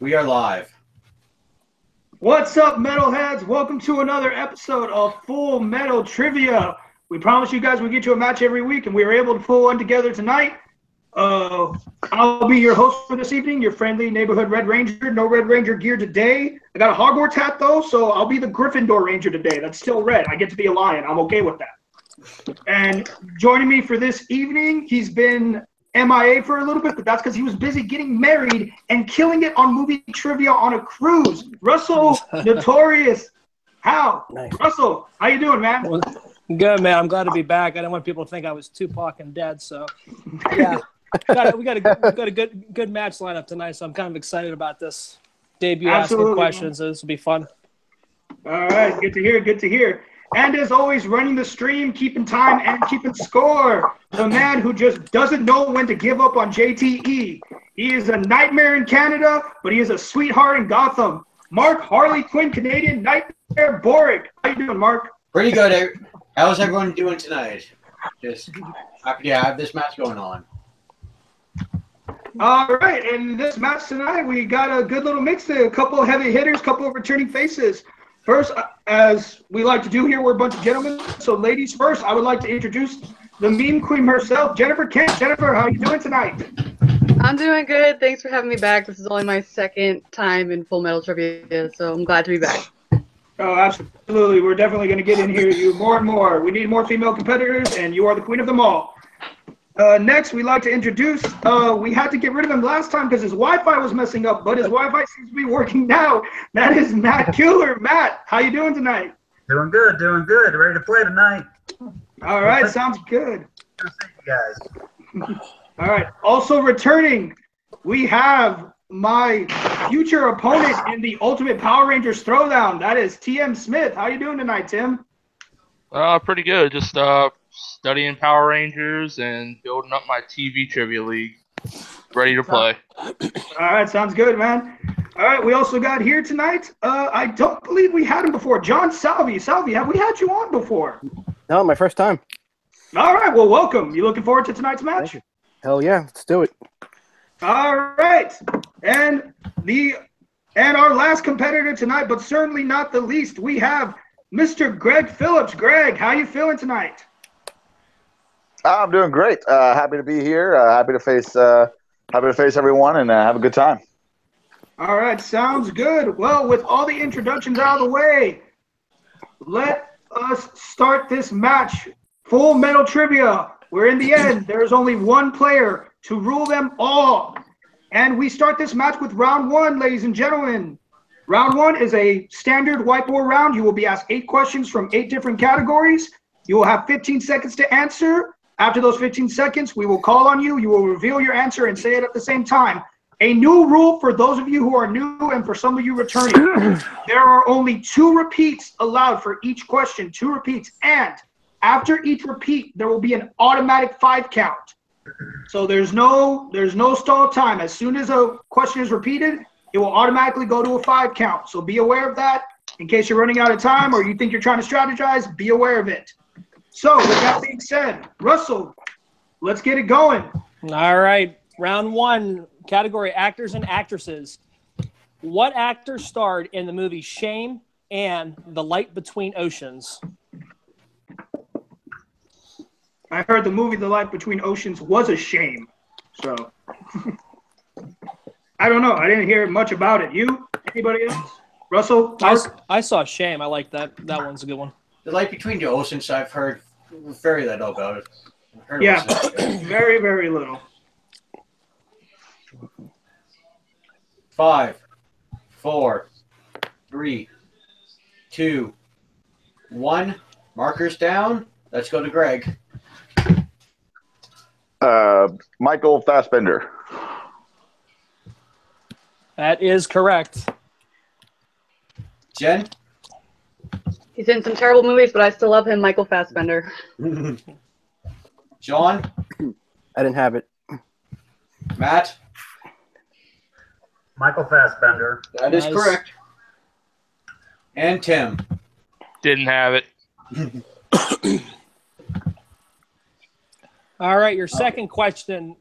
We are live. What's up, metalheads? Welcome to another episode of Full Metal Trivia. We promised you guys we'd get you a match every week, and we were able to pull one together tonight. I'll be your host for this evening, your friendly neighborhood Red Ranger. No Red Ranger gear today. I got a Hogwarts hat, though, so I'll be the Gryffindor Ranger today. That's still red. I get to be a lion. I'm okay with that. And joining me for this evening, he's been MIA for a little bit, but that's because he was busy getting married and killing it on movie trivia on a cruise. Russell Notorious. How? Nice. Russell, how you doing, man? Well, good, man. I'm glad to be back. I didn't want people to think I was Tupac and dead, so yeah. we got a good match lineup tonight, so I'm kind of excited about this debut. Absolutely. Asking questions. So this will be fun. All right, good to hear. Good to hear. And as always, running the stream, keeping time and keeping score. The man who just doesn't know when to give up on JTE. He is a nightmare in Canada, but he is a sweetheart in Gotham. Mark Harley Quinn, Canadian Nightmare Boric. How you doing, Mark? Pretty good. How's everyone doing tonight? Just happy to have this match going on. All right, and in this match tonight, we got a good little mix there. A couple of heavy hitters, a couple of returning faces. First, as we like to do here, we're a bunch of gentlemen. So ladies first, I would like to introduce the meme queen herself, Jennifer Kent. Jennifer, how are you doing tonight? I'm doing good. Thanks for having me back. This is only my second time in Full Metal Trivia, so I'm glad to be back. Oh, absolutely. We're definitely going to get in here you more and more. We need more female competitors, and you are the queen of them all. Next, we'd like to introduce, we had to get rid of him last time because his Wi-Fi was messing up, but his Wi-Fi seems to be working now. That is Matt Killer. Matt, how you doing tonight? Doing good. Ready to play tonight. All right, sounds good. Good to see you guys. All right, also returning, we have my future opponent in the Ultimate Power Rangers Throwdown. That is TM Smith. How you doing tonight, Tim? Pretty good. Just studying Power Rangers and building up my TV trivia league. Ready to play. All right, sounds good, man. All right, we also got here tonight. I don't believe we had him before. John Salvi. Salvi, have we had you on before? No, my first time. All right, well, welcome. You looking forward to tonight's match? Hell yeah, let's do it. All right, and our last competitor tonight, but certainly not the least, we have Mr. Greg Phillips. Greg, how you feeling tonight? I'm doing great. Happy to be here. Happy to face everyone and have a good time. All right, sounds good. Well, with all the introductions out of the way, let us start this match. Full Metal Trivia. Where in the end, there's only one player to rule them all. And we start this match with round one, ladies and gentlemen. Round one is a standard whiteboard round. You will be asked 8 questions from 8 different categories. You will have 15 seconds to answer. After those 15 seconds, we will call on you. You will reveal your answer and say it at the same time. A new rule for those of you who are new and for some of you returning. There are only 2 repeats allowed for each question, 2 repeats. And after each repeat, there will be an automatic 5 count. So there's no stall time. As soon as a question is repeated, it will automatically go to a 5 count. So be aware of that. In case you're running out of time or you think you're trying to strategize, be aware of it. So with that being said, Russell, let's get it going. All right, round one, category actors and actresses. What actor starred in the movie Shame and The Light Between Oceans? I heard the movie The Light Between Oceans was a shame. So I don't know. I didn't hear much about it. You? Anybody else? Russell? I saw Shame. I like that. That one's a good one. The Light Between the Oceans, I've heard very little about it. Yeah, very, very little. 5, 4, 3, 2, 1. Markers down. Let's go to Greg. Michael Fassbender. That is correct. Jen? He's in some terrible movies, but I still love him, Michael Fassbender. John? I didn't have it. Matt? Michael Fassbender. That is correct. And Tim? Didn't have it. All right, your second question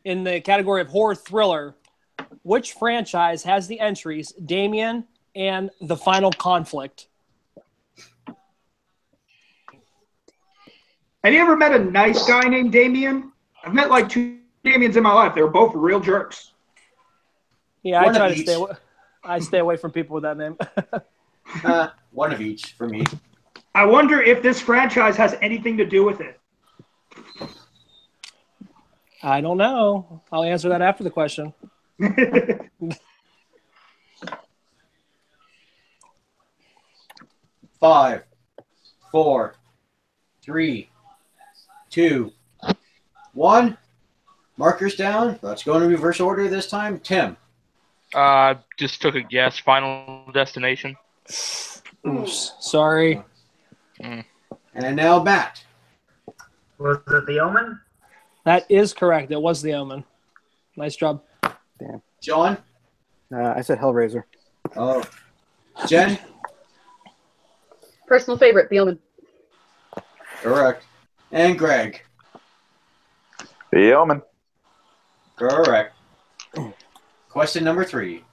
in the category of horror thriller. Which franchise has the entries Damien and The Final Conflict? Have you ever met a nice guy named Damien? I've met like 2 Damiens in my life. They were both real jerks. Yeah, One I try of to each. I stay away from people with that name. One of each for me. I wonder if this franchise has anything to do with it. I don't know. I'll answer that after the question. 5, 4, 3, 2, 1. Markers down. Let's go in reverse order this time. Tim. Just took a guess. Final Destination. Oops, sorry. And now Matt. Was it The Omen? That is correct. It was The Omen. Nice job. John. I said Hellraiser. Oh. Jen. Personal favorite, The Omen. Correct. And Greg. The Omen. Correct. Question number 3.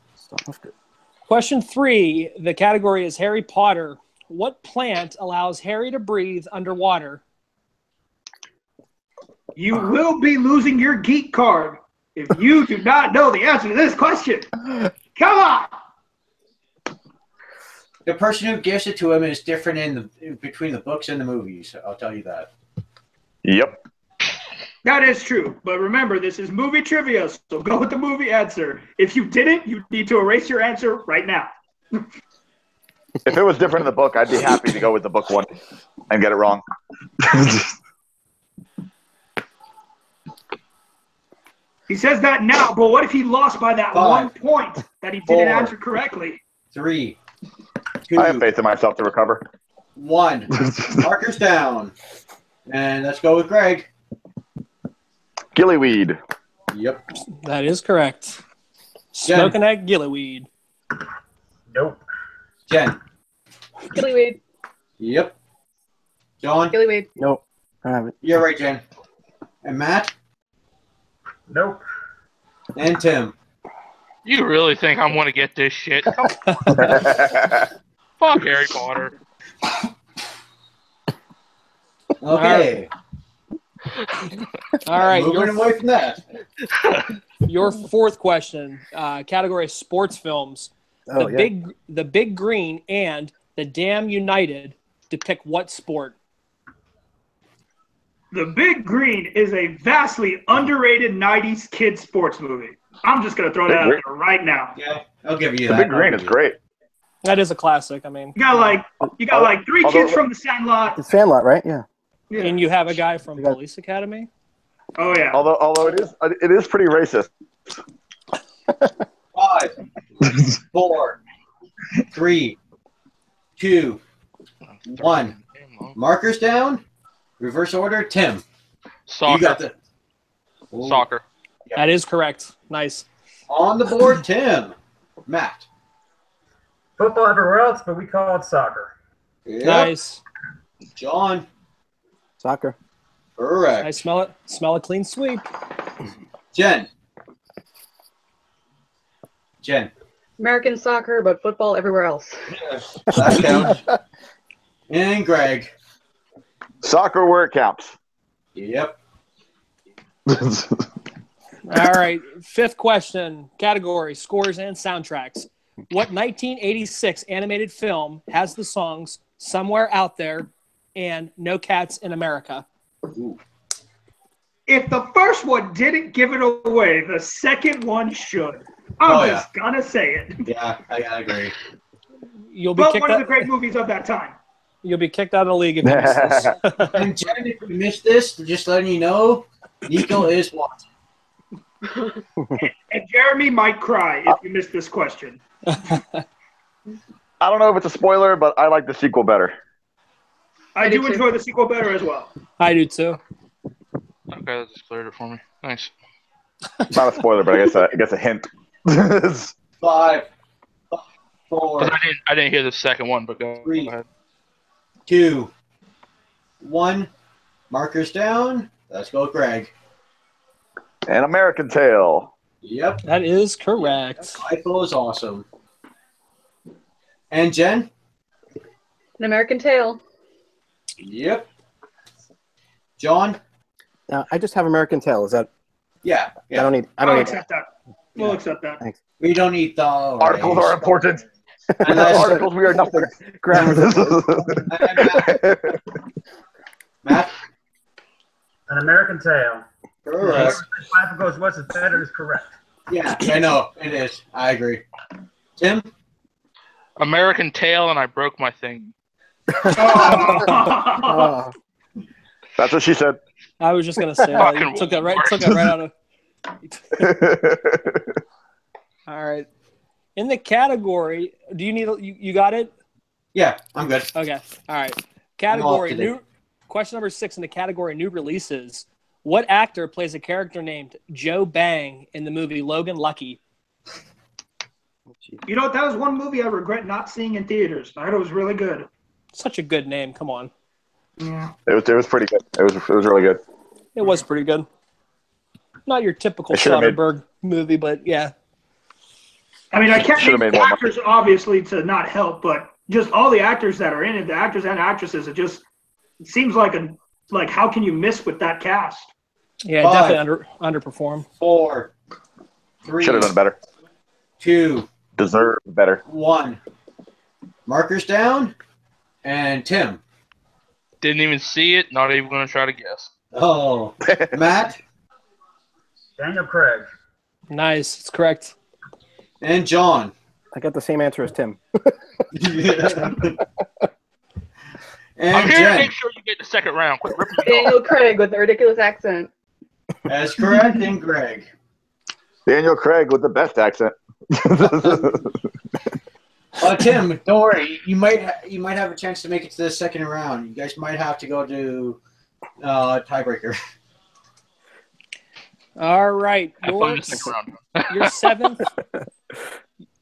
Question 3. The category is Harry Potter. What plant allows Harry to breathe underwater? You will be losing your geek card if you do not know the answer to this question. Come on. The person who gives it to him is different between the books and the movies. I'll tell you that. Yep. That is true. But remember, this is movie trivia, so go with the movie answer. If you didn't, you need to erase your answer right now. If it was different in the book, I'd be happy to go with the book one and get it wrong. He says that now, but what if he lost by that 1 point that he didn't answer correctly? 3, 2, I have faith in myself to recover. 1. Markers down. And let's go with Greg. Gillyweed. Yep. That is correct. Smoking that gillyweed. Nope. Jen. Gillyweed. Yep. John. Gillyweed. Nope. I haven't. You're right, Jen. And Matt. Nope. And Tim. You really think I'm going to get this shit? Come on. Fuck Harry Potter. Okay. All right. Moving away from that. Your 4th question. Category is sports films. Oh, The Big Green and The Damn United depict what sport? The Big Green is a vastly underrated 90s kid sports movie. I'm just going to throw that out there right now. Yeah, I'll give you The that. Big Green is great. That is a classic. I mean, You got like 3 kids from the Sandlot. It's Sandlot, right? Yeah. Yeah. and you have a guy from Police Academy. Oh yeah. Although it is pretty racist. 5, 4, 3, 2, 1. Markers down. Reverse order. Tim. Soccer. You got the Soccer. That is correct. Nice. on the board. Tim. Matt. Football everywhere else, but we call it soccer. Yep. Nice. John. Soccer. Correct. I smell it. Smell a clean sweep. Jen. Jen. American soccer, but football everywhere else. That counts. And Greg. Soccer where it counts. Yep. All right. 5th question. Category: scores and soundtracks. What 1986 animated film has the songs "Somewhere Out There" and "No Cats in America"? Ooh. If the first one didn't give it away, the second one should. I'm just gonna say it. Yeah, I agree. You'll be But kicked one of the out. great movies of that time. You'll be kicked out of the league if you miss this. And Jen, if you missed this, just letting you know, Nico is watching. And Jeremy might cry if you miss this question. I don't know if it's a spoiler, but I like the sequel better. I do enjoy the sequel better as well. I do too. Okay, that just cleared it for me. Thanks. It's not a spoiler, but I guess a hint. 5, 4, 'Cause I didn't hear the second one, but go 3, ahead. 2, 1. Markers down. Let's go, Greg. An American Tale. Yep. That is correct. Skyfall is awesome. And Jen? An American Tail. Yep. John? I just have American Tail. Is that? Yeah. I don't need. I'll accept that. We'll Yeah. accept that. Thanks. We don't need the Articles are important. Unless- Articles, we are nothing. Grammar. Matt? An American Tail. Correct. Piper Goes West is better is correct. Yeah, I know. It is. I agree. Tim? American Tail, and I broke my thing. Oh. That's what she said. I was just gonna say that. You took that right out of. All right. In the category, do you need you got it? Yeah, I'm good. Okay. All right. I'm off Category today. new. Question number 6 in the category new releases. What actor plays a character named Joe Bang in the movie Logan Lucky? You know what? That was one movie I regret not seeing in theaters. I heard it was really good. Such a good name. Come on. Yeah. It was pretty good. It was really good. It was pretty good. Not your typical They should've made- Soderbergh movie, but yeah. I mean, I can't Should've name made the more actors, obviously, to not help, but just all the actors that are in it, the actors and actresses, it seems like how can you miss with that cast? Yeah, 5. definitely underperformed. 4, 3, Should have done better. 2, Deserved better. 1. Markers down. And Tim. Didn't even see it. Not even going to try to guess. Oh. Matt. Daniel Craig. Nice. It's correct. And John. I got the same answer as Tim. And I'm here to Jen. make sure you get the second round. Quit ripping me off. Daniel Craig with a ridiculous accent. That's correct. And Greg. Daniel Craig with the best accent. Tim, don't worry. You might have a chance to make it to the second round. You guys might have to go to tiebreaker. All right. Have fun this next round.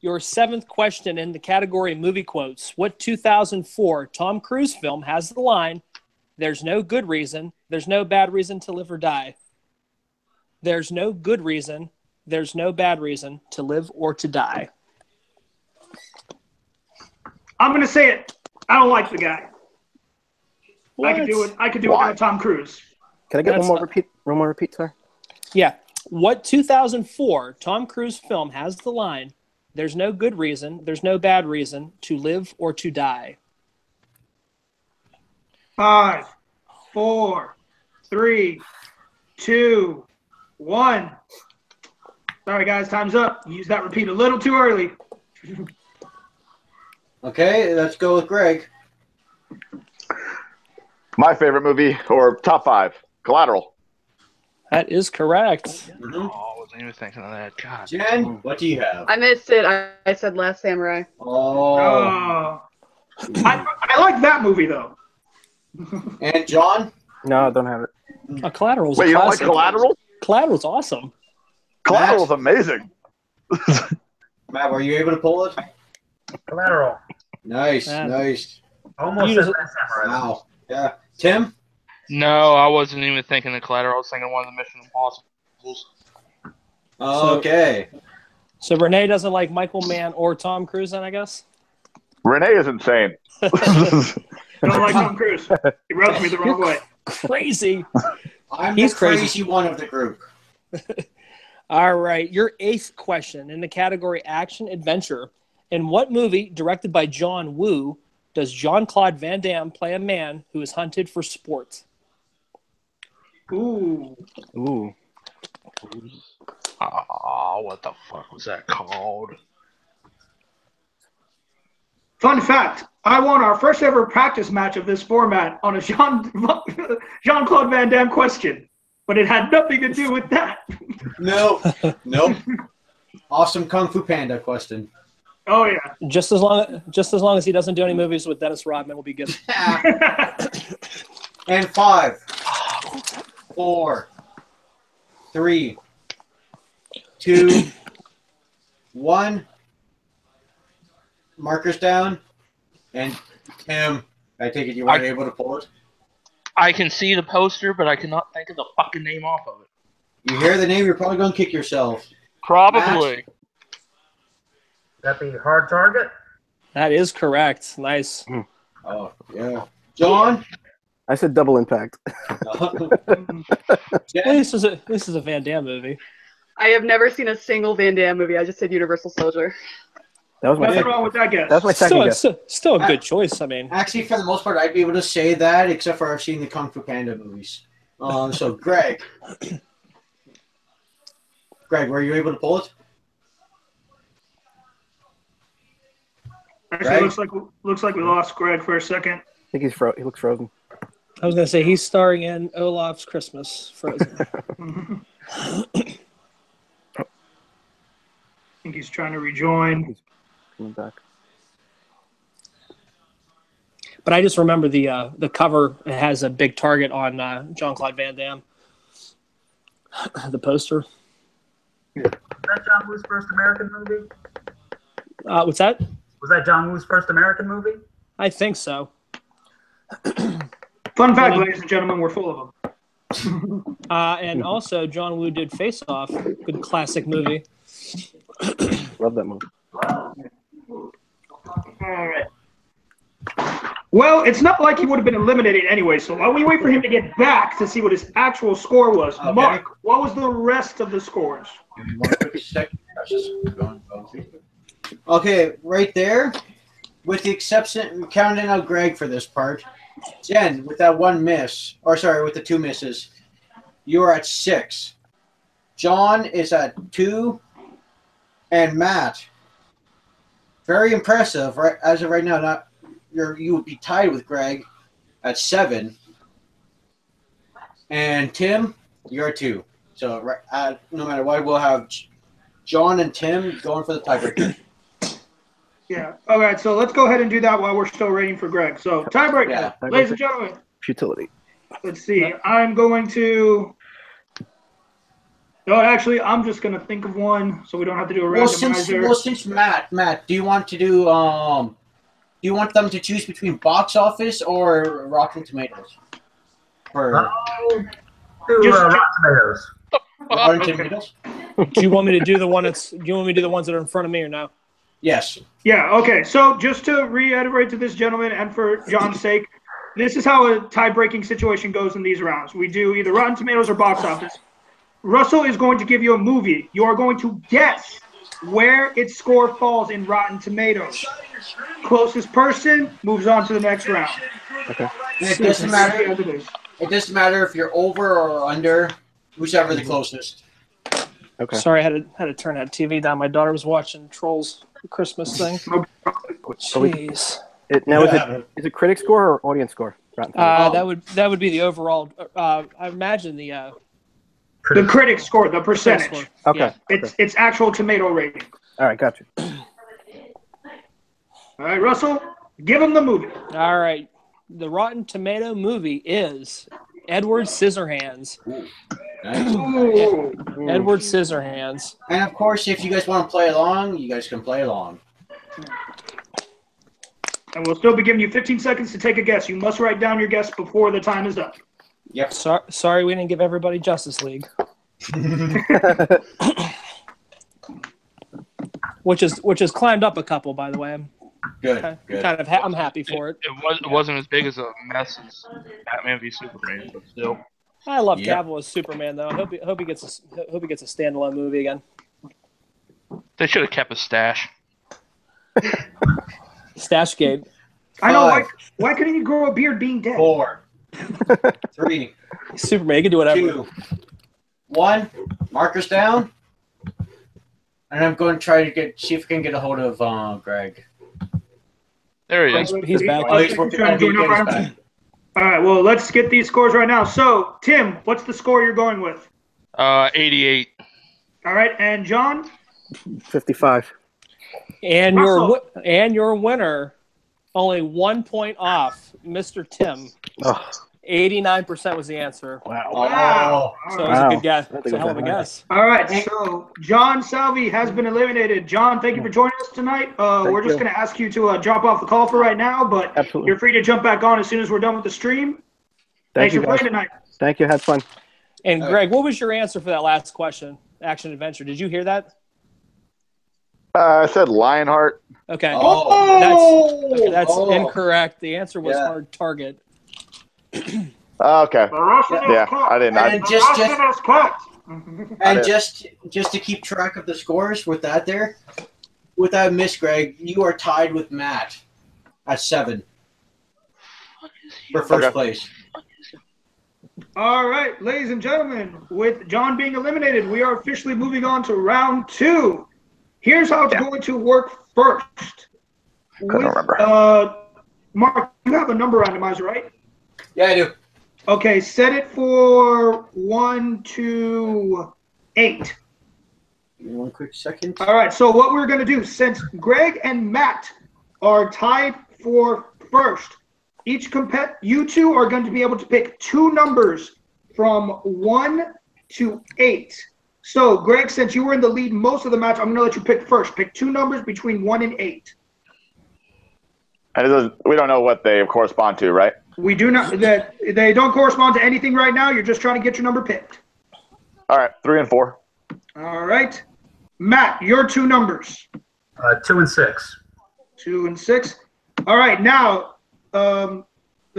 Your seventh question in the category movie quotes. What 2004 Tom Cruise film has the line, "There's no good reason, there's no bad reason to live or die"? There's no good reason, there's no bad reason to live or to die. I'm going to say it. I don't like the guy. I could do What? it. I could do it without Tom Cruise. Can I get That's one more repeat, sir? Yeah. What 2004 Tom Cruise film has the line, "There's no good reason, there's no bad reason to live or to die"? 5, 4, 3, 2, 1. Sorry, guys. Time's up. You used that repeat a little too early. Okay, let's go with Greg. My favorite movie, or top 5, Collateral. That is correct. Mhm. Oh, I wasn't even thinking of that. God. Jen, what do you have? I missed it. I said Last Samurai. Oh. I like that movie, though. And John? No, I don't have it. A Collateral's Wait, a you don't like classic. Collateral? Collateral's awesome. Collateral's amazing. Matt, were you able to pull it? Collateral. Nice, Yeah. nice. Almost You said just- Last Samurai. Wow. Yeah. Tim? No, I wasn't even thinking of Collateral. I was thinking one of the Mission Impossibles. Okay. So Renee doesn't like Michael Mann or Tom Cruise, then I guess. Renee is insane. I don't like Tom Cruise. He rubs me the wrong way. Crazy. I'm He's the crazy. crazy one of the group. All right, your eighth question in the category action adventure. In what movie, directed by John Woo, does Jean-Claude Van Damme play a man who is hunted for sport? Ooh. Ooh. Oh, what the fuck was that called? Fun fact, I won our first ever practice match of this format on a Jean-Claude Van Damme question, but it had nothing to do with that. No. Nope. Awesome Kung Fu Panda question. Oh, yeah. Just as long as he doesn't do any movies with Dennis Rodman, will be good. And 5, 4, 3, 2, 1. Markers down. And Tim, I take it you weren't able to pull it? I can see the poster, but I cannot think of the fucking name off of it. You hear the name, you're probably going to kick yourself. Probably. That be hard target? That is correct. Nice. Oh, yeah. John? I said Double Impact. Jen? This is a Van Damme movie. I have never seen a single Van Damme movie. I just said Universal Soldier. That was my Nothing second. wrong with that guess. That was my second guess. Still a good choice. I mean, Actually, for the most part, I'd be able to say that, except for I've seen the Kung Fu Panda movies. So, Greg. Greg, were you able to pull it? Actually, Greg? looks like we lost Greg for a second. I think he looks frozen. I was gonna say he's starring in Olaf's Christmas Frozen. I think he's trying to rejoin. Coming back. But I just remember the cover. It has a big target on Jean-Claude Van Damme. The poster. Was that John Woo's first American movie? What's that? Was that John Woo's first American movie? I think so. Fun fact, ladies and gentlemen, we're full of them. And also, John Woo did Face Off. Good classic movie. Love that movie. All right. Well, it's not like he would have been eliminated anyway, so while we wait for him to get back to see what his actual score was, Okay. Mark, what was the rest of the scores? Give me 1 quick second. Going. Okay, right there, with the exception, counting out Greg for this part, Jen, with that one miss, or sorry, with the 2 misses, you are at 6. John is at 2, and Matt, very impressive. Right as of right now, you would be tied with Greg at 7, and Tim, you're at 2. So no matter what, we'll have John and Tim going for the tiebreaker. Yeah. All right, so let's go ahead and do that while we're still waiting for Greg. So, tiebreaker, Yeah, ladies and gentlemen. Futility. Let's see. I'm going to. No, actually, I'm just going to think of one so we don't have to do a randomizer. Since Matt, do you want to do do you want them to choose between Box Office or Rotten Tomatoes? Or Do Rotten Tomatoes. Rotten Tomatoes? Do you want me to do the one that's? Do you want me to do the ones that are in front of me or no? Yes. Yeah, okay. So just to reiterate to this gentleman and for John's sake, this is how a tie-breaking situation goes in these rounds. We do either Rotten Tomatoes or Box Office. Russell is going to give you a movie. You are going to guess where its score falls in Rotten Tomatoes. Closest person moves on to the next round. Okay. And it doesn't matter. It doesn't matter if you're over or under, whichever the closest. Okay. Sorry, I had to turn that TV down. My daughter was watching Trolls Christmas thing. Jeez. Is it critic score or audience score? That would be the overall. I imagine the critic score, the percentage. score. Okay. Yeah. It's actual tomato rating. All right, gotcha. All right, Russell, give him the movie. All right. The Rotten Tomato movie is Edward Scissorhands. Nice. Ooh. Edward Scissorhands. And of course, if you guys want to play along, you guys can play along. And we'll still be giving you 15 seconds to take a guess. You must write down your guess before the time is up. Yep. Sorry, we didn't give everybody Justice League. which has climbed up a couple, by the way. Good. I'm happy for it. It wasn't as big as a mess as Batman v Superman, but still. I love Yep. Cavill as Superman, though. I hope he gets a standalone movie again. They should have kept a stash. Stashgate. I know. Five. Why couldn't you grow a beard being dead? 4, 3, Superman, you can do whatever. 2, 1. Markers down. And I'm going to try to see if I can get a hold of Greg. There he is. He's back. Oh, he's working on getting his back. All right, well, let's get these scores right now. So, Tim, what's the score you're going with? 88. All right, and John? 55. And Russell. your winner, only 1 point off, Mr. Tim. Oh, 89% was the answer. wow. Wow. So it All was right. a good guess. I think It's a it hell was of a that high. guess. All right, so John Salvi has been eliminated. John, thank you for joining us tonight. We're just you. going to ask you to drop off the call for right now, but Absolutely. you're free to jump back on as soon as we're done with the stream. Thanks Thank you, for guys. playing tonight. Thank you. Had fun. And Greg, what was your answer for that last question? Action adventure. Did you hear that? I said Lionheart. Okay. Oh. That's Oh. incorrect. The answer was Yeah. Hard Target. Okay. The Russian Yeah, is cut. I didn't. And The just- Russian is cut. And did. just to keep track of the scores with that there, without miss, Greg, you are tied with Matt at 7 for first Okay. place. All right, ladies and gentlemen, with John being eliminated, we are officially moving on to round 2. Here's how it's going to work first. Couldn't remember. Mark, you have a number randomizer, right? Yeah, I do. Okay, set it for 1 to 8. Give me one quick second. All right, so what we're going to do, since Greg and Matt are tied for first, you two are going to be able to pick 2 numbers from 1 to 8. So, Greg, since you were in the lead most of the match, I'm going to let you pick first. Pick 2 numbers between 1 and 8. And we don't know what they correspond to, right? We do not, that they don't correspond to anything right now. You're just trying to get your number picked. All right, 3 and 4. All right. Matt, your 2 numbers. 2 and 6. 2 and 6. All right, now, the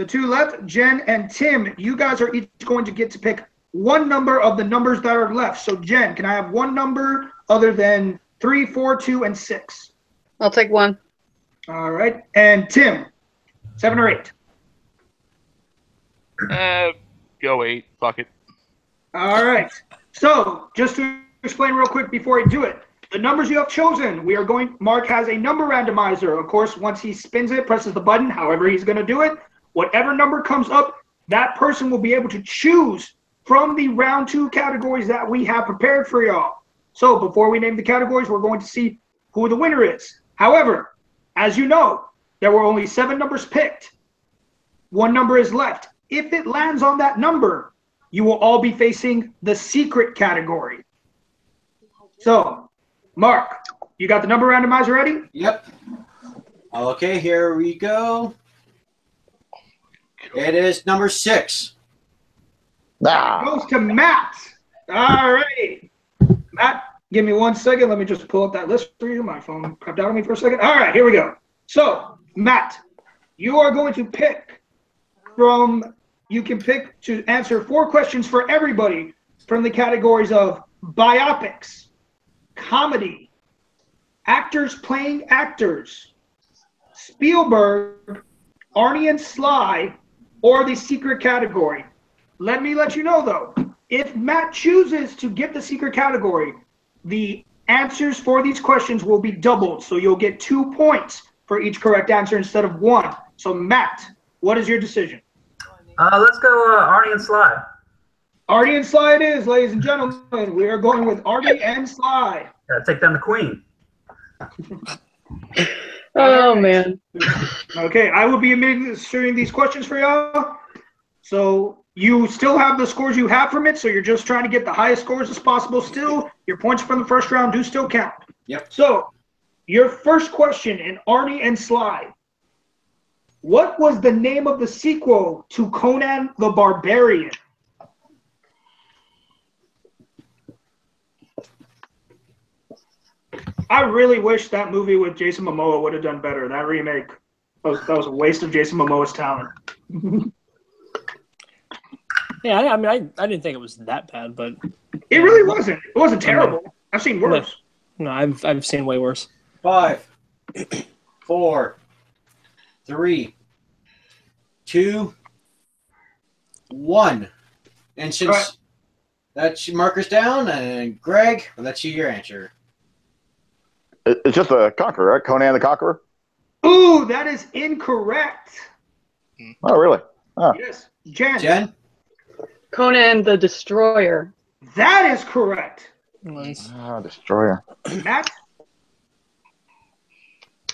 2 left, Jen and Tim, you guys are each going to get to pick 1 number of the numbers that are left. So, Jen, can I have 1 number other than 3, 4, 2, and 6? I'll take 1. All right. And Tim, 7 or 8? Go 8. Fuck it. All right. So, just to explain real quick before I do it, the numbers you have chosen, Mark has a number randomizer. Of course, once he spins it, presses the button, however he's going to do it, whatever number comes up, that person will be able to choose from the round 2 categories that we have prepared for y'all. So, before we name the categories, we're going to see who the winner is. However, as you know, there were only 7 numbers picked. 1 number is left. If it lands on that number, you will all be facing the secret category. So, Mark, you got the number randomizer ready? Yep. Okay, here we go. It is number 6. Goes to Matt. All right. Matt, give me 1 second. Let me just pull up that list for you. My phone crapped out on me for a second. All right, here we go. So, Matt, you are going to pick you can pick to answer 4 questions for everybody from the categories of biopics, comedy, actors playing actors, Spielberg, Arnie and Sly, or the secret category. Let me let you know, though, if Matt chooses to get the secret category, the answers for these questions will be doubled, so you'll get 2 points for each correct answer instead of 1. So, Matt, what is your decision? Let's go Arnie and Sly. Arnie and Sly it is, ladies and gentlemen. We are going with Arnie and Sly. Gotta take down the queen. Oh, man. Okay, I will be administering these questions for y'all. So you still have the scores you have from it, so you're just trying to get the highest scores as possible still. Your points from the first round do still count. Yep. So your first question in Arnie and Sly. What was the name of the sequel to Conan the Barbarian? I really wish that movie with Jason Momoa would have done better. That remake, that was a waste of Jason Momoa's talent. Yeah, I mean, I didn't think it was that bad, but It really wasn't. It wasn't terrible. I've seen worse. no, I've seen way worse. 5, 4, 3, 2, 1. And since Right. that's your markers down, and Greg, that's your answer. It's just a Conqueror, right? Conan the Conqueror? Ooh, that is incorrect. Oh, really? Oh. Yes. Jen. Jen? Conan the Destroyer. That is correct. Nice. Oh, Destroyer. Matt.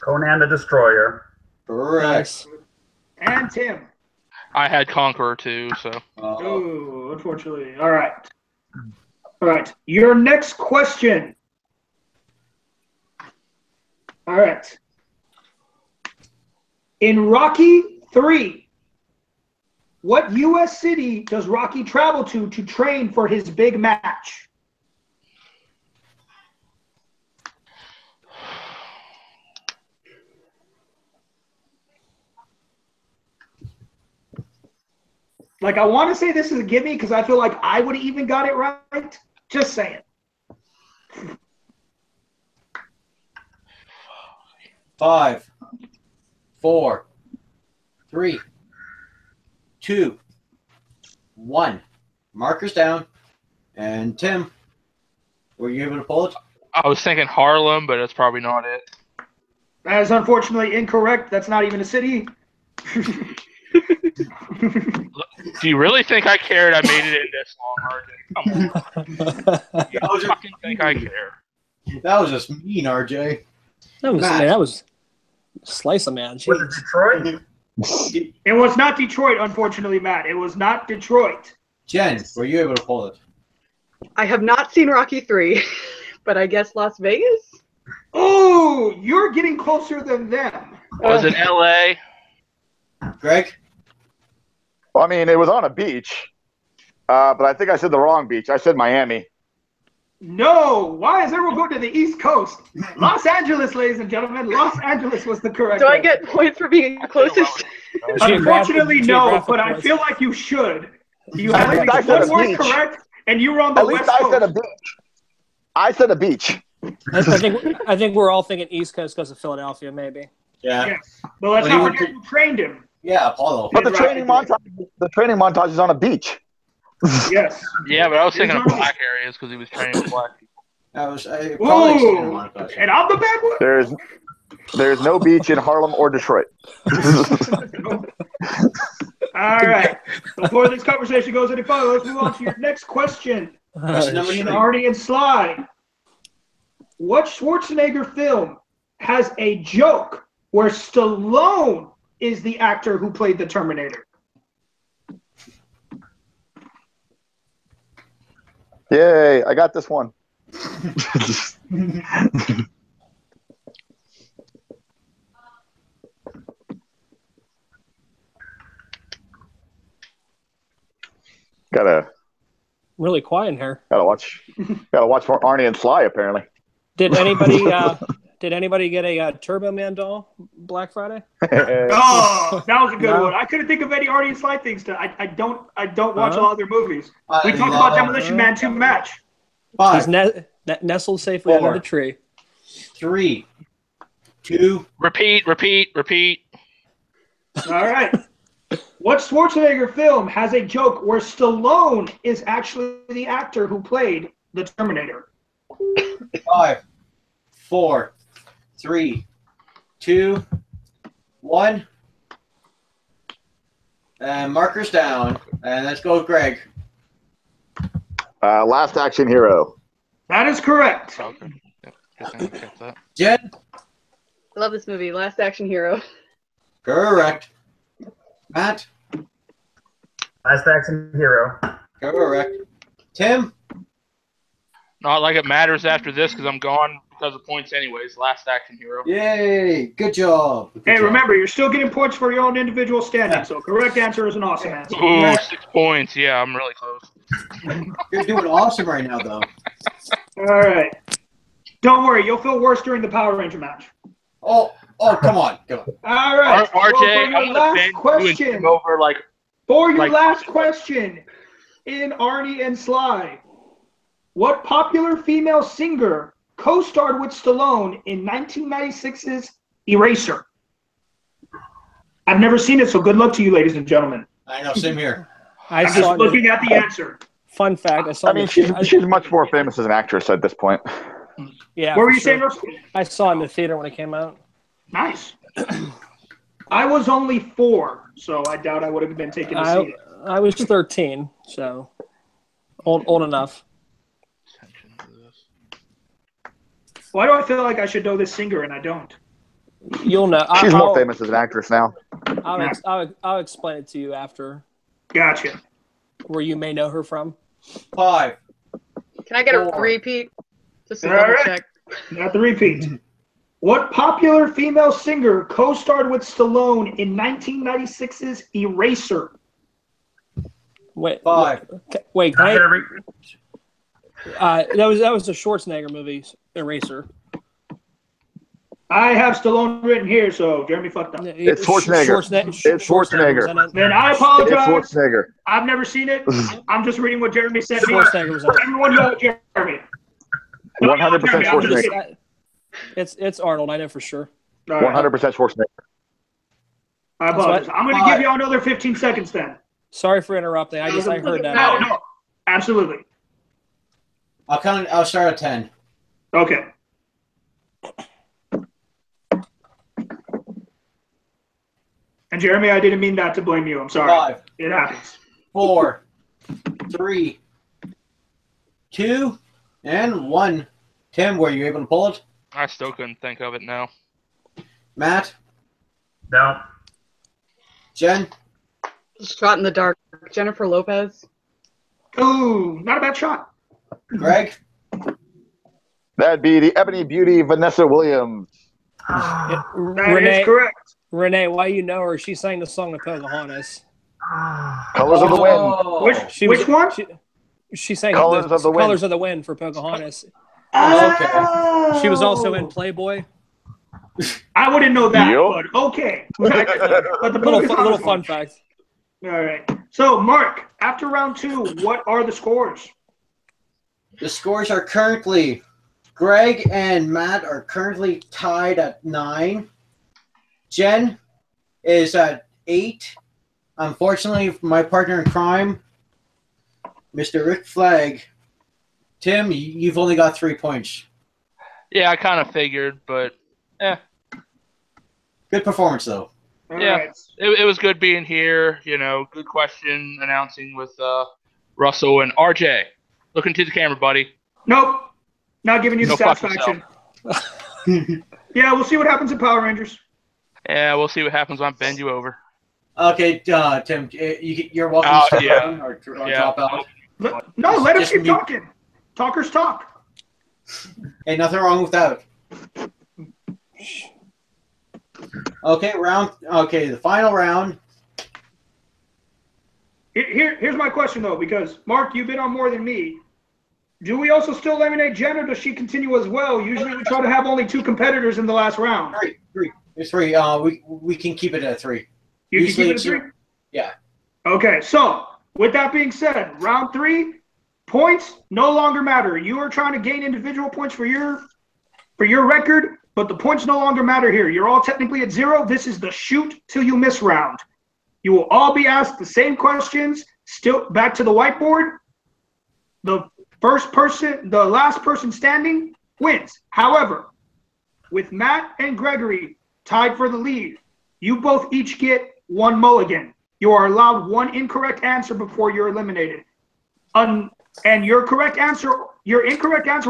Conan the Destroyer. Correct. And Tim. I had Conqueror too, so. Oh, unfortunately. All right. All right. Your next question. All right. In Rocky 3, what U.S. city does Rocky travel to train for his big match? Like, I want to say this is a gimme because I feel like I would have even got it right. Just saying. 5, 4, 3, 2, 1. Markers down. And Tim, were you able to pull it? I was thinking Harlem, but that's probably not it. That is unfortunately incorrect. That's not even a city. Do you really think I cared? I made it in this long, RJ. Come on. You fucking think I care? That was just mean, RJ. That was slice of man. Was it Detroit? It was not Detroit, unfortunately, Matt. It was not Detroit. Jen, were you able to pull it? I have not seen Rocky 3, but I guess Las Vegas? Oh, you're getting closer than them. Was it L.A.? Greg? Well, I mean, it was on a beach, but I think I said the wrong beach. I said Miami. No. Why is everyone going to the East Coast? Los Angeles, ladies and gentlemen. Los Angeles was the correct Do I answer. get points for being closest? Unfortunately, no, Geographic but I points. feel like you should. You At had least I like said one a word beach. correct, and you were on the At least West I Coast. said a beach. I said a beach. I think we're all thinking East Coast because of Philadelphia, maybe. Yeah. Yes. But let's But he not went forget who trained him. Yeah, Apollo. But the Right. training montage is on a beach. Yes. Yeah, but I was thinking of It's on- black areas because he was training black people. I probably seen him Ooh. on a question. And I'm the bad one? There's no beach in Harlem or Detroit. All right. Before this conversation goes any further, let's move on to your next question. Question number Ian, 3. Artie, and Sly. What Schwarzenegger film has a joke where Stallone is the actor who played the Terminator? Yay, I got this one. Gotta Really quiet in here. watch more Arnie and Sly apparently. Did anybody get a Turbo Man doll Black Friday? Oh, that was a good No. one. I couldn't think of any Artie and Sly things. I don't watch Huh? a lot of their movies. I We talked love about Demolition Man 2 match. He's 5, nestled safely under 4. the tree. 3, 2. Repeat. All right. What Schwarzenegger film has a joke where Stallone is actually the actor who played the Terminator? 5, 4, 3, 2, 1. And markers down. And let's go with Greg. Last Action Hero. That is correct. Okay. Yep. Good thing I kept that. Jen? I love this movie, Last Action Hero. Correct. Matt? Last Action Hero. Correct. Tim? Not like it matters after this because I'm gone because of points anyways. Last Action Hero. Yay! Good job. Good Hey, job. remember, you're still getting points for your own individual standing, so correct answer is an awesome answer. Ooh, 6 points. Yeah, I'm really close. You're doing awesome right now, though. All right. Don't worry, you'll feel worse during the Power Ranger match. Oh, come on. Come on. All right. RJ, Well, for I'm your gonna last bend you and question, him over like for your like- last question, in Arnie and Sly, what popular female singer co-starred with Stallone in 1996's Eraser? I've never seen it, so good luck to you, ladies and gentlemen. I know, same here. I I'm saw just it. looking at the answer. Fun fact: I saw. I mean, she's much more famous as an actress at this point. Yeah. What were for you sure. saying, Russell? I saw it in the theater when it came out. Nice. I was only 4, so I doubt I would have been taken to see it. I was 13, so old enough. Why do I feel like I should know this singer and I don't? You'll know. She's more famous as an actress now. I'll explain it to you after, Gotcha. where you may know her from. 5. Can I get a 4. repeat? Just to All double right. check. Not the repeat. What popular female singer co-starred with Stallone in 1996's Eraser? Wait, 5. wait. I Can gotta re- that was a Schwarzenegger movie, Eraser. I have Stallone written here, so Jeremy fucked up. It's Schwarzenegger. It's Schwarzenegger. Then I apologize. It's Schwarzenegger. I've never seen it. I'm just reading what Jeremy said. Schwarzenegger was on it. Everyone know Jeremy. 100% Jeremy, I'm just Schwarzenegger. It's Arnold. I know for sure. 100% Schwarzenegger. I apologize. I'm going to give you another 15 seconds then. Sorry for interrupting. I heard that. No, absolutely. I'll start at 10. Okay. And Jeremy, I didn't mean that to blame you. I'm sorry. 5, It happens. 4, 3, 2, and 1. Tim, were you able to pull it? I still couldn't think of it now. Matt? No. Jen? Shot in the dark. Jennifer Lopez. Ooh, not a bad shot. Greg? That'd be the Ebony Beauty Vanessa Williams. That is correct. Renee, why you know her? She sang the song of Pocahontas. Colors of the Wind. Oh. Which one? She sang Colors of the Wind. Colors of the Wind for Pocahontas. Okay. She was also in Playboy. I wouldn't know that, Yep. but okay. But the Little fun fact. All right. So, Mark, after round 2, what are the scores? The scores are currently Greg and Matt are currently tied at 9. Jen is at 8. Unfortunately, my partner in crime, Mr. Rick Flag, Tim, you've only got 3 points. Yeah, I kind of figured, but Good performance, though. All Yeah. right. it was good being here. You know, good question announcing with Russell and RJ. Look into the camera, buddy. Nope. Not giving you the Go fuck satisfaction. Yeah, we'll see what happens in Power Rangers. Yeah, we'll see what happens when I bend you over. Okay, Tim, you're welcome to start yeah. on or Yeah. drop out. No, let him Just keep me- talking. Talkers talk. Hey, nothing wrong with that. Okay, the final round. Here's my question, though, because, Mark, you've been on more than me. Do we also still eliminate Jen, or does she continue as well? Usually we try to have only 2 competitors in the last round. 3. It's 3. We can keep it at 3. You can Usually keep it it's at 3? Yeah. Okay, so with that being said, round 3, points no longer matter. You are trying to gain individual points for your record, but the points no longer matter here. You're all technically at 0. This is the shoot till you miss round. You will all be asked the same questions. Still back to the whiteboard. The last person standing wins. However, with Matt and Gregory tied for the lead, you both each get 1 mulligan. You are allowed 1 incorrect answer before you're eliminated. And your incorrect answer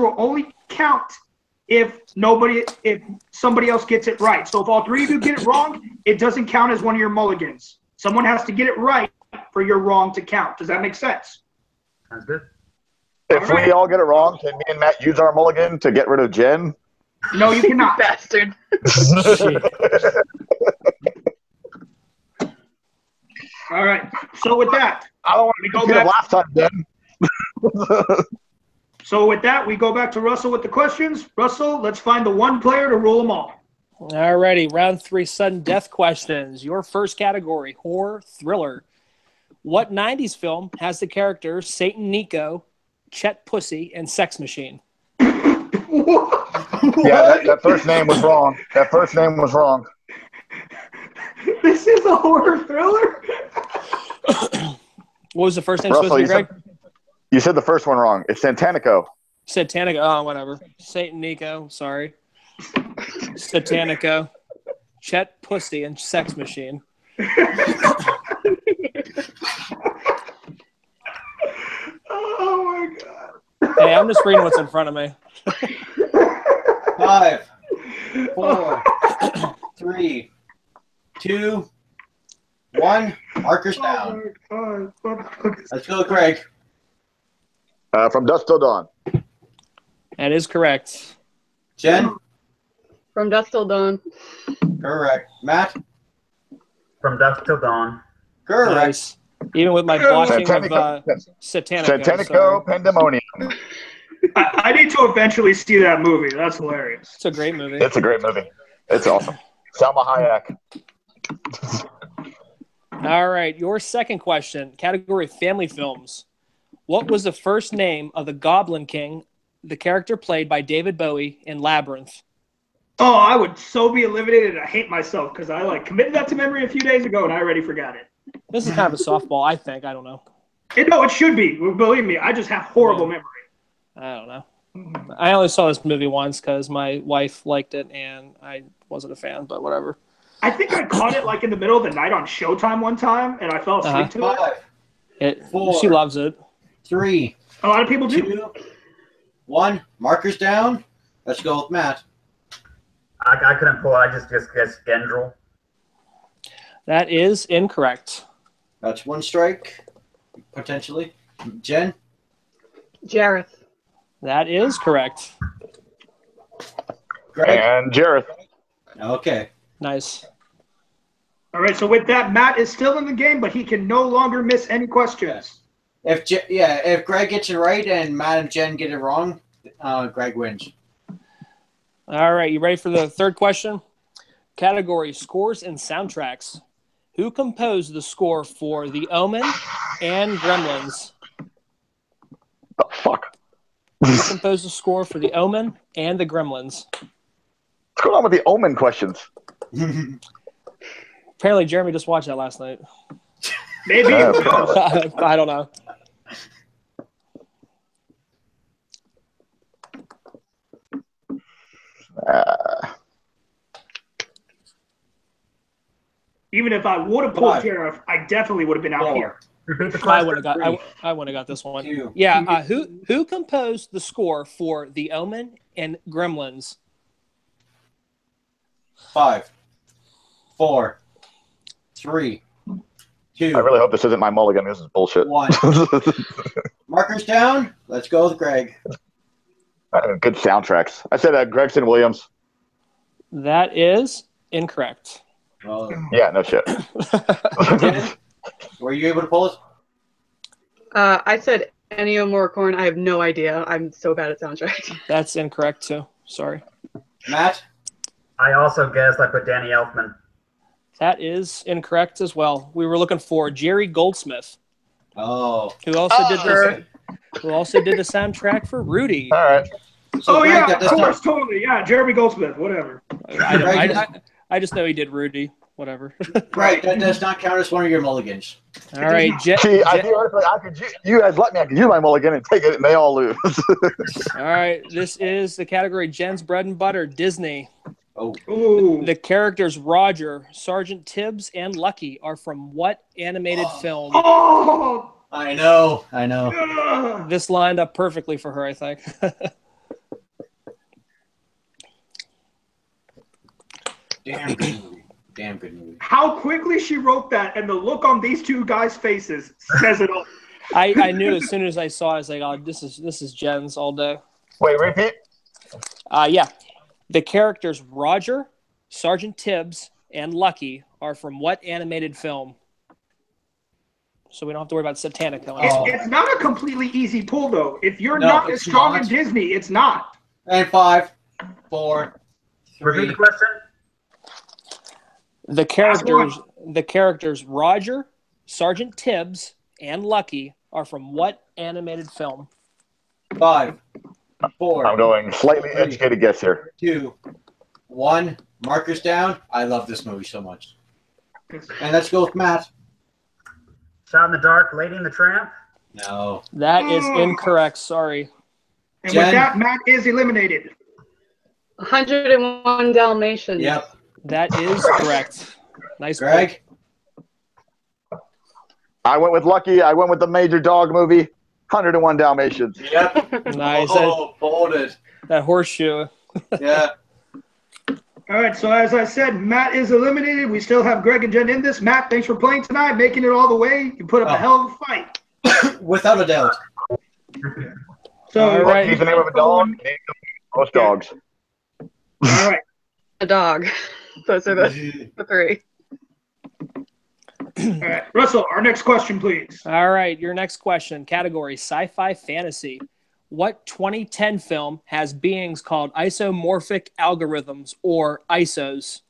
will only count if somebody else gets it right. So if all 3 of you get it wrong, it doesn't count as one of your mulligans. Someone has to get it right for your wrong to count. Does that make sense? Sounds good. If we all get it wrong, can me and Matt use our mulligan to get rid of Jen? No, you cannot. Bastard. All right. So with that, I don't want we to go go back. last time, Jen. So with that, we go back to Russell with the questions. Russell, let's find the one player to rule them all. Alrighty, round 3, sudden death questions. Your first category, horror thriller. What 90s film has the characters Satan Nico, Chet Pussy, and Sex Machine? Yeah, that first name was wrong. That first name was wrong. This is a horror thriller? What was the first name Russell, supposed to be, Greg? You said the first one wrong. It's Santanico. Satanico. Oh, whatever. Satan Nico. Sorry. Satanico. Chet Pussy and Sex Machine. Oh my god. Hey, I'm just reading what's in front of me. 5, 4, 3, 2, 1. Markers down. Oh my god. Let's go, Greg. From Dusk Till Dawn. That is correct. Jen? From Dusk Till Dawn. Correct. Matt? From Dusk Till Dawn. Correct. Nice. Even with my blocking of Satanico, Satanico. Pandemonium. I need to eventually see that movie. That's hilarious. It's a great movie. It's a great movie. It's awesome. Salma Hayek. All right, your second question, category family films. What was the first name of the Goblin King, the character played by David Bowie in Labyrinth? Oh, I would so be eliminated. I hate myself because I committed that to memory a few days ago and I already forgot it. This is kind of a softball, I think. I don't know. No, it should be. Believe me, I just have horrible memory. I don't know. I only saw this movie once because my wife liked it and I wasn't a fan, but whatever. I think I caught it in the middle of the night on Showtime one time and I fell asleep to it. She loves it. 3. A lot of people do. 2. 1. Markers down. Let's go with Matt. I couldn't pull. I just guessed Gendrel. That is incorrect. That's 1 strike, potentially. Jen? Jareth. That is correct. Greg? And Jareth. Okay. Nice. All right, so with that, Matt is still in the game, but he can no longer miss any questions. If Greg gets it right and Matt and Jen get it wrong, Greg wins. All right, you ready for the third question? Category scores and soundtracks. Who composed the score for The Omen and Gremlins? Oh, fuck. Who composed the score for The Omen and the Gremlins? What's going on with the Omen questions? Apparently, Jeremy just watched that last night. Maybe. I don't know. Even if I would have pulled Jareth, I definitely would have been out here. Repeat the I question. would have got this one. 2. Yeah. Who composed the score for The Omen and Gremlins? 5. 4. 3. 2. I really hope this isn't my mulligan. This is bullshit. 1. Markers down. Let's go with Greg. Good soundtracks. I said Gregson Williams. That is incorrect. Well, Yeah, no shit. Jen, were you able to pull it? I said Ennio Morricone. I have no idea. I'm so bad at soundtracks. That's incorrect too. Sorry. Matt? I also guessed I put Danny Elfman. That is incorrect as well. We were looking for Jerry Goldsmith, Oh. who also did sure. this. Who also did the soundtrack for Rudy? All right. So Oh, Greg, yeah, that of does course, totally. Yeah, Jeremy Goldsmith, whatever. I just know he did Rudy. Whatever. Right, that does not count as one of your mulligans. All right, See, theoretically, you guys let me. I could use my mulligan and take it, and they all lose. all right. This is the category Jen's bread and butter. Disney. Oh. Ooh. The characters Roger, Sergeant Tibbs, and Lucky are from what animated film? Oh! I know. Ugh. This lined up perfectly for her, I think. Damn good movie. How quickly she wrote that and the look on these two guys' faces says it all. I knew as soon as I saw it, I was like, oh, this is Jen's all day. Wait, repeat. Yeah. The characters Roger, Sergeant Tibbs, and Lucky are from what animated film? So we don't have to worry about Satanic going on. It's not a completely easy pull, though. If you're No, not as it's strong not. in Disney, it's not. And 5, 4, Repeat 3. the question. The characters Roger, Sergeant Tibbs, and Lucky are from what animated film? 5, 4. I'm going slightly 3, educated guess here. 2, 1. Markers down. I love this movie so much. And let's go with Matt. Shot in the Dark, Lady and the Tramp. No. That is incorrect. Sorry. And Jen? with that, Matt is eliminated. 101 Dalmatians. Yep. That is correct. Nice, Greg? I went with Lucky. I went with the Major Dog movie, 101 Dalmatians. Yep. Nice. Oh, folded. That horseshoe. Yeah. All right, so as I said, Matt is eliminated. We still have Greg and Jen in this. Matt, thanks for playing tonight, making it all the way. You put up a hell of a fight. Without a doubt. So, All right. Lucky's the name of a dog. Most dogs. All right. A dog. Those are the 3. All right. Russell, our next question, please. All right. Your next question. Category Sci-Fi Fantasy. What 2010 film has beings called isomorphic algorithms or ISOs?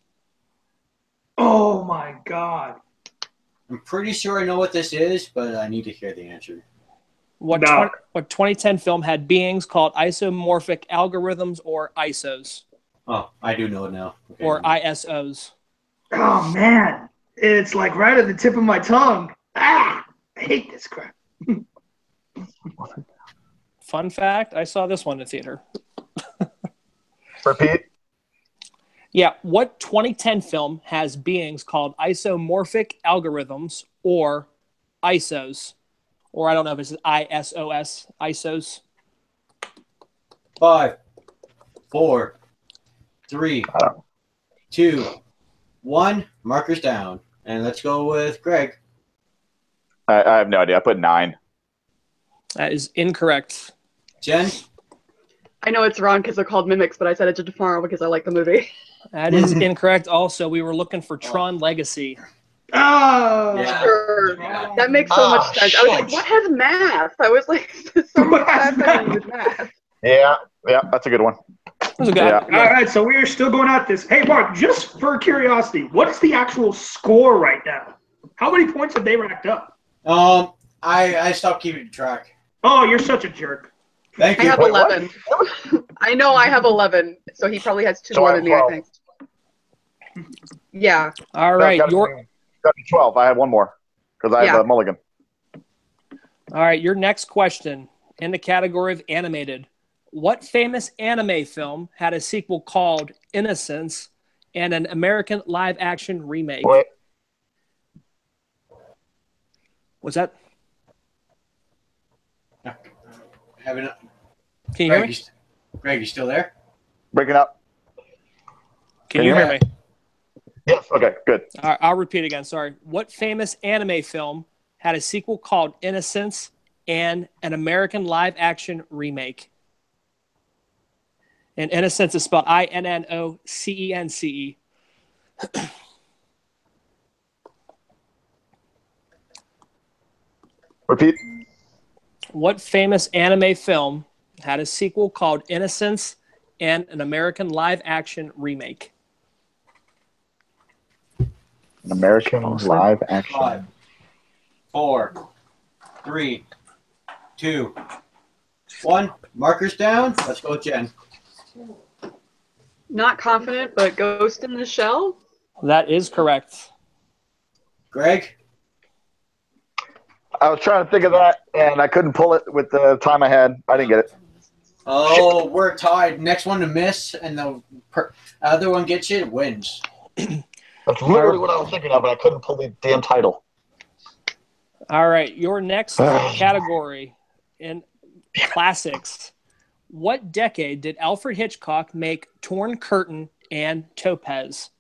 Oh my God. I'm pretty sure I know what this is, but I need to hear the answer. What 2010 film had beings called isomorphic algorithms or ISOs? Oh, I do know it now. Okay. Or ISOs. Oh man, it's like right at the tip of my tongue. I hate this crap. Fun fact, I saw this one in the theater. Repeat. Yeah, what 2010 film has beings called isomorphic algorithms or ISOs? Or I don't know if it's ISOS, ISOs. 5, 4, 3, 2, 1. Markers down. And let's go with Greg. I have no idea. I put 9. That is incorrect. Jen? I know it's wrong because they're called mimics, but I said it to tomorrow because I like the movie. That is incorrect. Also, we were looking for Tron Legacy. Oh, Yeah. Sure. That makes so much sense. I was like, what has math? I was like, there's so much happening with math. Yeah, that's a good one. That was a good. Yeah. All right, so we are still going at this. Hey, Mark, just for curiosity, what is the actual score right now? How many points have they racked up? I stopped keeping track. Oh, you're such a jerk. Thank I you. have 11. I know I have 11, so he probably has 2 So more I than have me, I think. Yeah. All right, Got to be 12. I have one more because I have a mulligan. All right, your next question in the category of animated. What famous anime film had a sequel called Innocence and an American live-action remake? Wait. What's that? Can Can you hear me? Greg, you still there? Breaking up. Can you hear me? Yes. Okay, good. All right, I'll repeat again. Sorry. What famous anime film had a sequel called Innocence and an American live-action remake? And Innocence is spelled INNOCENCE. Repeat. What famous anime film had a sequel called Innocence and an American live-action remake? An American live action. 5, 4, 3, 2, 1. Markers down. Let's go, Jen. Not confident, but Ghost in the Shell? That is correct. Greg? I was trying to think of that, and I couldn't pull it with the time I had. I didn't get it. Oh, we're tied. Next one to miss, and the other one gets it, wins. That's literally what I was thinking of, but I couldn't pull the damn title. All right, your next category in classics. What decade did Alfred Hitchcock make Torn Curtain and Topaz?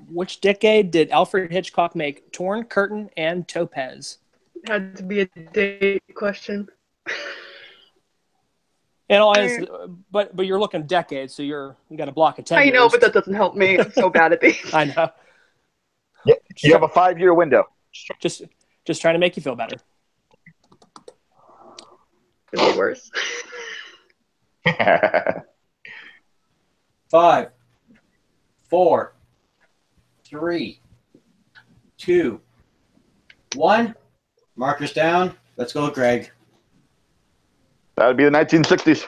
Which decade did Alfred Hitchcock make Torn Curtain and Topaz? It had to be a date question. And all is, but you're looking decades, so you got a block of 10 I years. know, but that doesn't help me. I'm so bad at these. I know. Yeah, you have a 5-year window. Just trying to make you feel better. Could be worse. 5, 4, 3, 2, 1. Markers down. Let's go, Greg. That would be the 1960s.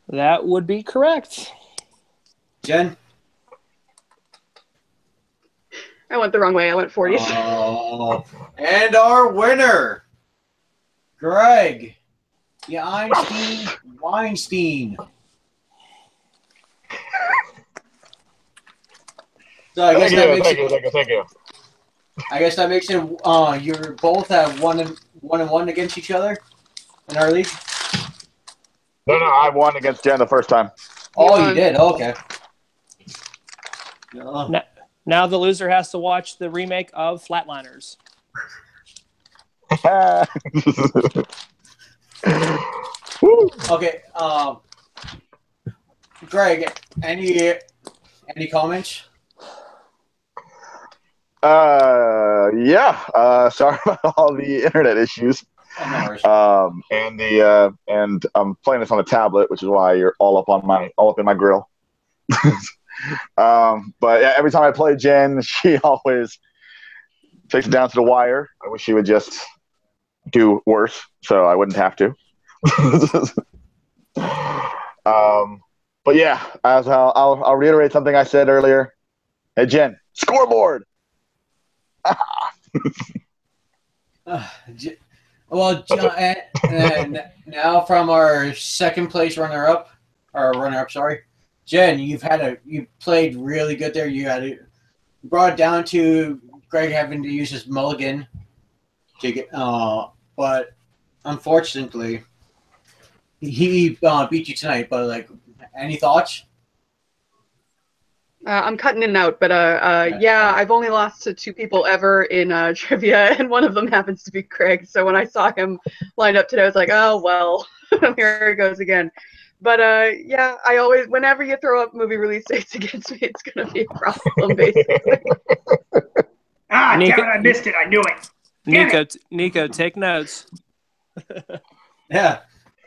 That would be correct. Jen? I went the wrong way. I went 40s. Oh, and our winner, Greg. Yeah, Einstein Weinstein. So I guess that makes it. Thank you. I guess that makes it. You're both at 1-1 against each other in our league. No, I won against Jen the first time. Oh, you did. Okay. Now the loser has to watch the remake of Flatliners. Okay. Greg, any comments? Yeah. Sorry about all the internet issues. Oh, no worries. And I'm playing this on a tablet, which is why you're all up in my grill. But yeah, every time I play Jen, she always takes it down to the wire. I wish she would just do worse, so I wouldn't have to. But yeah, I'll reiterate something I said earlier. Hey Jen, scoreboard. Well, and now from our second place runner-up, sorry, Jen, you played really good there. You brought it down to Greg having to use his mulligan to get, but unfortunately, he beat you tonight. But like, any thoughts? I'm cutting in and out, but yeah, I've only lost to 2 people ever in trivia, and one of them happens to be Craig. So when I saw him lined up today, I was like, oh well, here he goes again. But yeah, I always, whenever you throw up movie release dates against me, it's gonna be a problem, basically. Damn it, I missed it. I knew it. Nico, take notes. Yeah,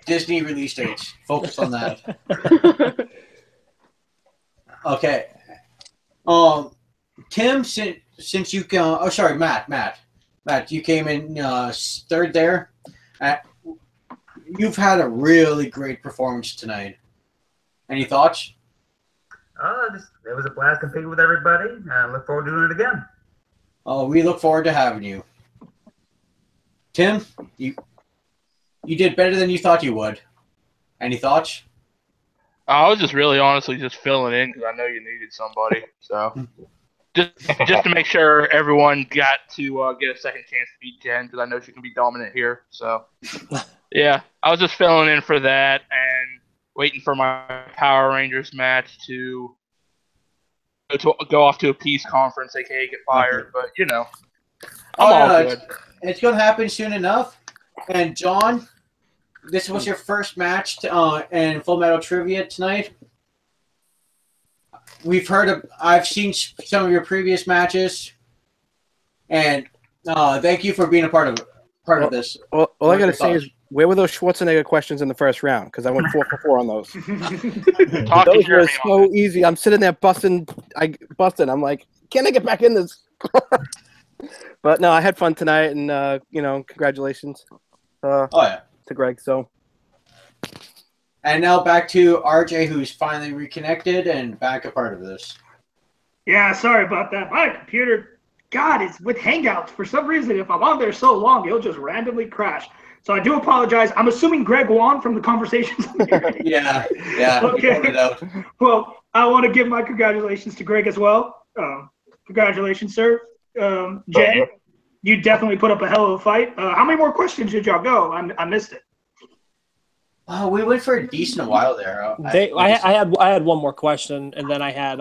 Disney release dates. Focus on that. Okay. Tim, since you can, Matt, you came in third there. You've had a really great performance tonight. Any thoughts? It was a blast competing with everybody. I look forward to doing it again. Oh, we look forward to having you. Tim, you did better than you thought you would. Any thoughts? I was just really honestly just filling in because I know you needed somebody. So just to make sure everyone got to get a second chance to beat Jen because I know she can be dominant here. So yeah, I was just filling in for that and waiting for my Power Rangers match to go off to a peace conference, aka get fired. But you know, I'm all good. It's going to happen soon enough. And John, this was your first match in Full Metal Trivia tonight. I've seen some of your previous matches, and thank you for being a part of this. Well, all I got to say is, where were those Schwarzenegger questions in the first round? Because I went 4 for 4 on those. Those were so easy. I'm sitting there busting. I'm like, can I get back in this? But no, I had fun tonight, and congratulations. To Greg. So, and now back to RJ, who's finally reconnected and back a part of this. Yeah, sorry about that. My computer, God, it's with Hangouts. For some reason, if I'm on there so long, it'll just randomly crash. So I do apologize. I'm assuming Greg won from the conversations. Yeah. Okay. Well, I want to give my congratulations to Greg as well. Congratulations, sir. Jen, you definitely put up a hell of a fight. How many more questions did y'all go? I missed it. We went for a decent while there. I had one more question, and then I had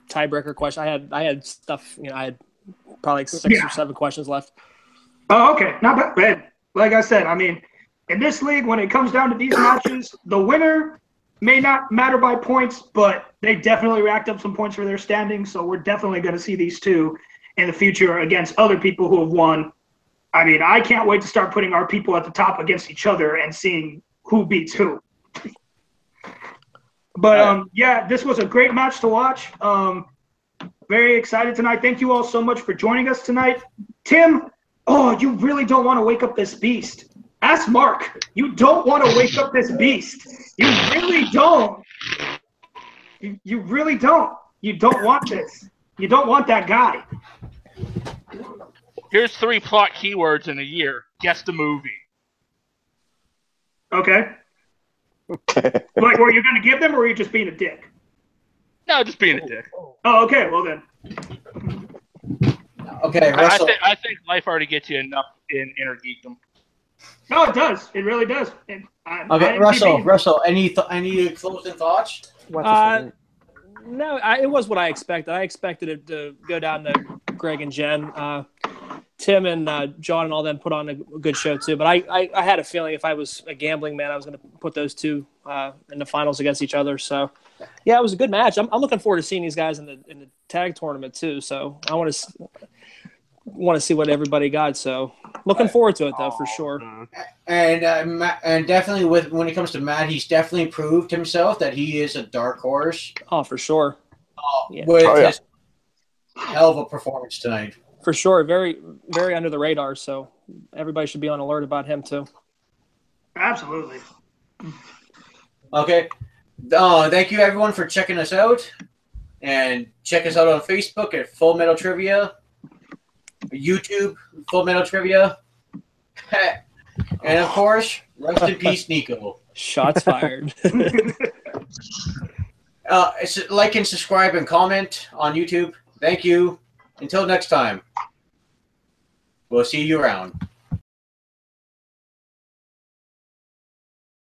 tiebreaker question. I had stuff. I had probably 6 or 7 questions left. Oh, okay, not bad. Like I said, I mean, in this league, when it comes down to these matches, the winner may not matter by points, but they definitely racked up some points for their standing. So we're definitely going to see these two in the future against other people who have won. I mean, I can't wait to start putting our people at the top against each other and seeing who beats who. But yeah, this was a great match to watch. Very excited tonight. Thank you all so much for joining us tonight. Tim, you really don't want to wake up this beast. Ask Mark. You don't want to wake up this beast. You really don't. You really don't. You don't want this. You don't want that guy. Here's 3 plot keywords in a year. Guess the movie. Okay. Like, were you going to give them, or were you just being a dick? No, just being a dick. Oh, okay. Well, then. Okay, Russell. I think life already gets you enough in Inner Geekdom. No, it does. It really does. Okay, Russell, any closing thoughts? No, it was what I expected. I expected it to go down to Greg and Jen. Tim and John and all them put on a good show too. But I had a feeling if I was a gambling man, I was going to put those two in the finals against each other. So, yeah, it was a good match. I'm looking forward to seeing these guys in the tag tournament too. So I want to want to see what everybody got. So looking forward to it though, for sure. And definitely when it comes to Matt, he's definitely proved himself that he is a dark horse. Oh, for sure. With his hell of a performance tonight. For sure, very, very under the radar. So everybody should be on alert about him too. Absolutely. Okay. Thank you everyone for checking us out, and check us out on Facebook at Full Metal Trivia, YouTube Full Metal Trivia, and of course, rest in peace, Nico. Shots fired. Like and subscribe and comment on YouTube. Thank you. Until next time, we'll see you around.